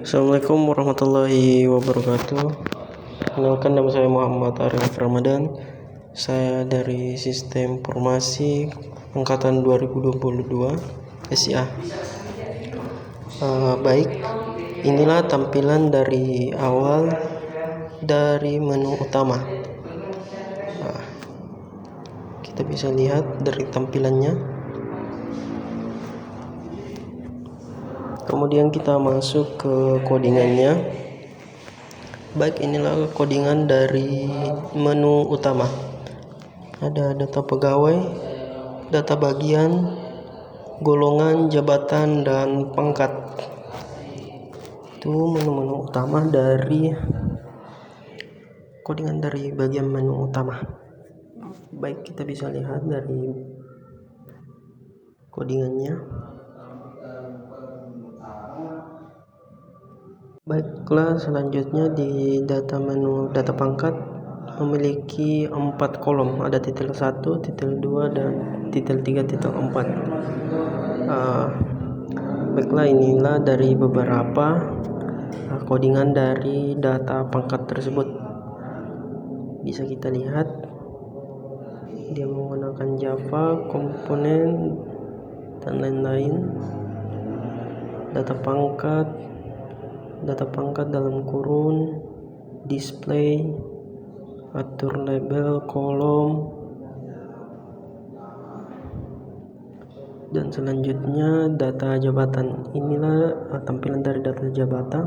Assalamualaikum warahmatullahi wabarakatuh. Kenalkan, nama saya Muhammad Arif Ramadan. Saya dari Sistem Informasi Angkatan 2022 SIA. Baik, inilah tampilan dari awal dari menu utama. Kita bisa lihat dari tampilannya. Kemudian kita masuk ke codingannya. Baik, inilah codingan dari menu utama. Ada data pegawai, data bagian, golongan, jabatan, dan pangkat. Itu menu-menu utama dari codingan dari bagian menu utama. Baik, kita bisa lihat dari codingannya. Baiklah, selanjutnya di data menu data pangkat memiliki 4 kolom. Ada titel 1, titel 2, dan titel 3, titel 4. Baiklah, inilah dari beberapa codingan dari data pangkat tersebut. Bisa kita lihat dia menggunakan Java, komponen, dan lain-lain. Data pangkat dalam kurun, display, atur label kolom, dan selanjutnya data jabatan. Inilah tampilan dari data jabatan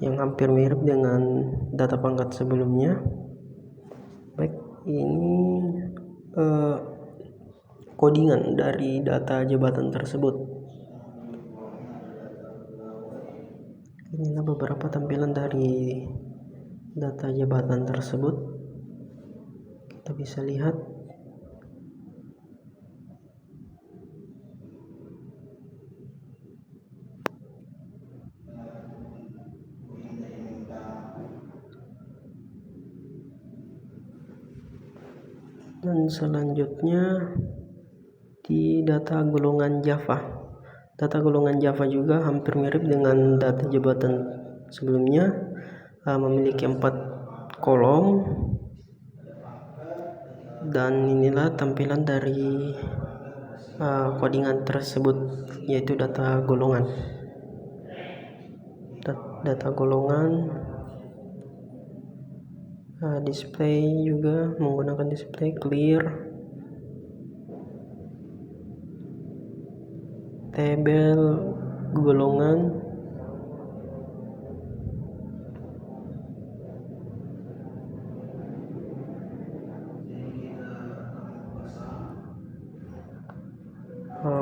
yang hampir mirip dengan data pangkat sebelumnya. Baik, ini codingan dari data jabatan tersebut. Inilah beberapa tampilan dari data jabatan tersebut. Kita bisa lihat dan selanjutnya di data golongan Java. Data golongan Java juga hampir mirip dengan data jabatan sebelumnya, memiliki 4 kolom, dan inilah tampilan dari codingan tersebut, yaitu data golongan. Data golongan, display juga menggunakan display clear, tabel golongan,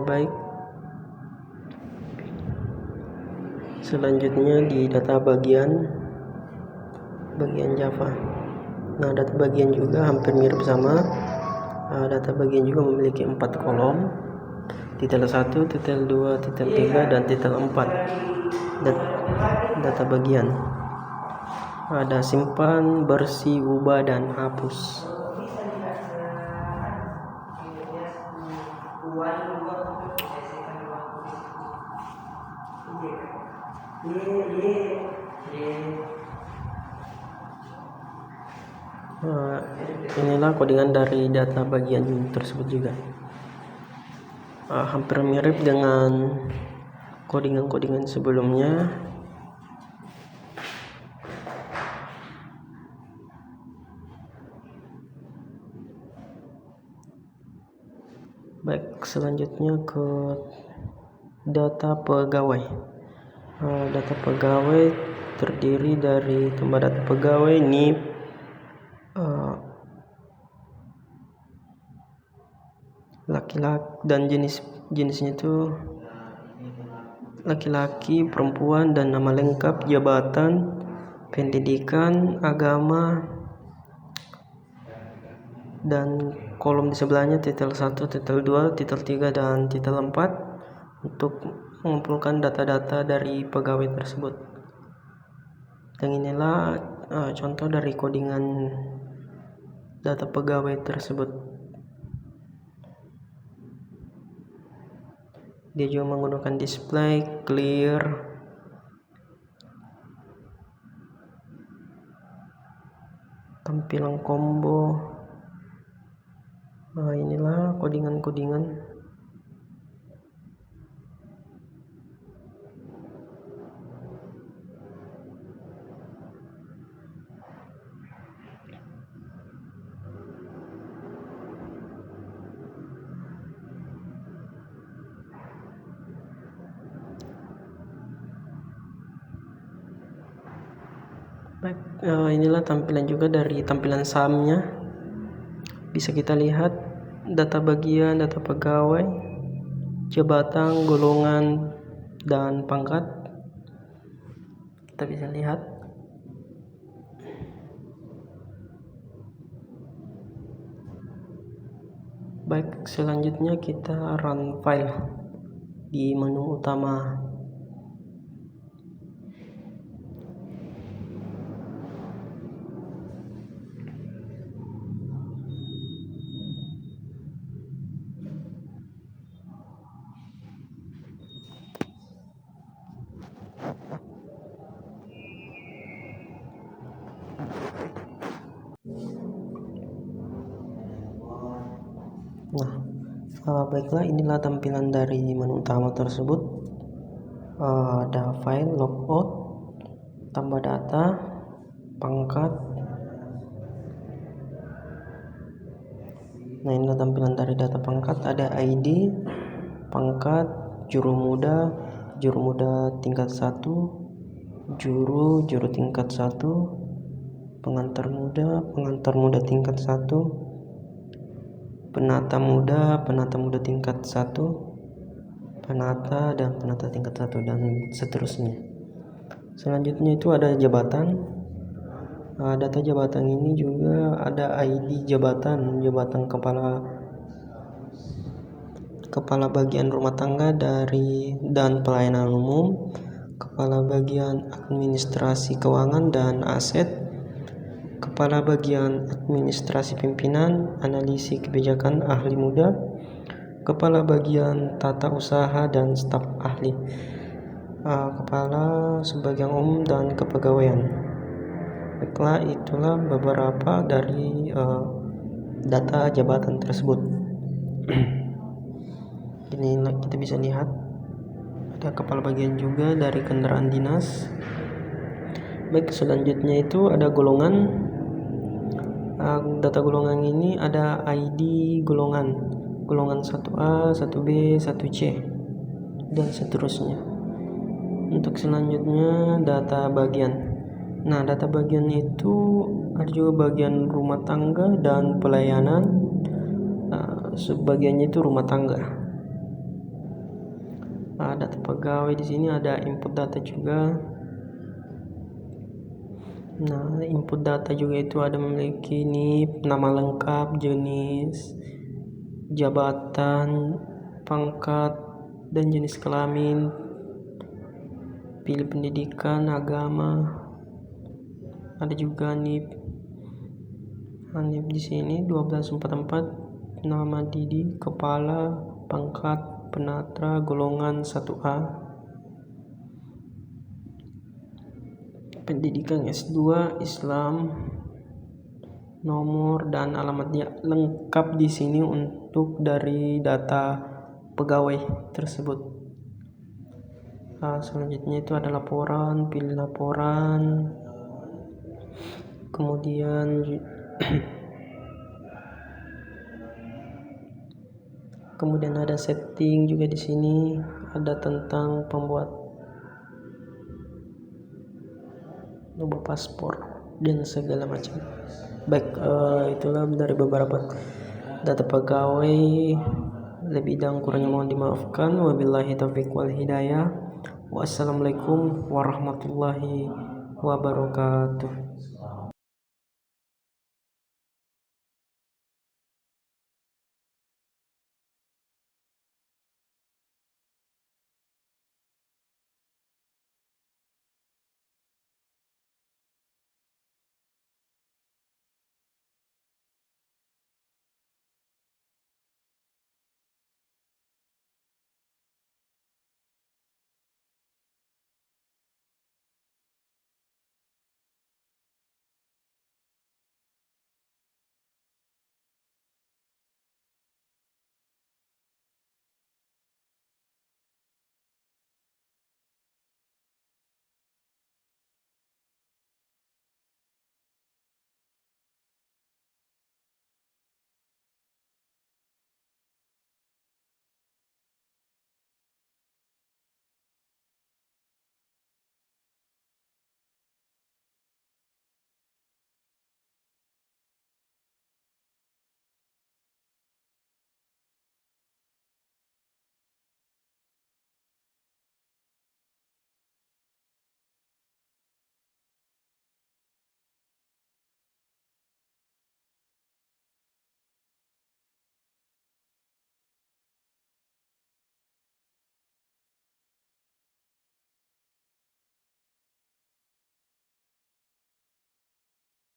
baik. Selanjutnya di data bagian Java. Nah, data bagian juga hampir mirip sama. Data bagian juga memiliki 4 kolom. Titel 1, titel 2, titel 3, dan titel 4. Data bagian. Ada simpan, bersih, ubah, dan hapus. Inilah codingan dari data bagian tersebut juga. Hampir mirip dengan codingan sebelumnya. Baik, selanjutnya ke data pegawai. Data pegawai terdiri dari tambah data pegawai, NIP, laki-laki, dan jenisnya itu laki-laki, perempuan, dan nama lengkap, jabatan, pendidikan, agama, dan kolom di sebelahnya titel 1, titel 2, titel 3, dan titel 4 untuk mengumpulkan data-data dari pegawai tersebut. Dan inilah contoh dari codingan data pegawai tersebut. Dia juga menggunakan display, clear, tampilan combo. Nah, inilah kodingan-kodingan. Baik, inilah tampilan juga dari tampilan sahamnya. Bisa kita lihat data bagian, data pegawai, jabatan, golongan, dan pangkat. Kita bisa lihat. Baik, selanjutnya kita run file di menu utama. Nah, baiklah, inilah tampilan dari menu utama tersebut. Ada file, logout, tambah data, pangkat. Nah, inilah tampilan dari data pangkat. Ada ID, pangkat, juru muda tingkat 1, juru tingkat 1, pengantar muda tingkat 1, penata muda tingkat 1, penata tingkat 1, dan seterusnya. Selanjutnya itu ada jabatan. Data jabatan ini juga ada ID jabatan kepala bagian rumah tangga dan pelayanan umum, kepala bagian administrasi keuangan dan aset, kepala bagian administrasi pimpinan, analisis kebijakan ahli muda, kepala bagian tata usaha dan staf ahli, kepala sebagian umum dan kepegawaian. Baiklah, itulah beberapa dari data jabatan tersebut. Ini kita bisa lihat ada kepala bagian juga dari kendaraan dinas. Baik, selanjutnya itu ada golongan. Data golongan ini ada ID golongan 1A, 1B, 1C, dan seterusnya. Untuk selanjutnya data bagian. Nah, data bagian itu ada juga bagian rumah tangga dan pelayanan. Sebagiannya itu rumah tangga. Data pegawai di sini ada input data juga. Nah, input data juga itu ada memiliki NIP, nama lengkap, jenis, jabatan, pangkat, dan jenis kelamin, pilih pendidikan, agama. Ada juga NIP. NIP di sini 1244, nama Didi, kepala, pangkat, penatra, golongan 1A, pendidikan S2 Islam, nomor dan alamatnya lengkap di sini untuk dari data pegawai tersebut. Selanjutnya itu ada laporan, pilih laporan, kemudian ada setting juga di sini, ada tentang pembuat nomor paspor dan segala macam. Baik, itulah dari beberapa data pegawai. Lebih dan kurangnya mohon dimaafkan. Wabillahi taufiq wal hidayah. Wassalamualaikum warahmatullahi wabarakatuh.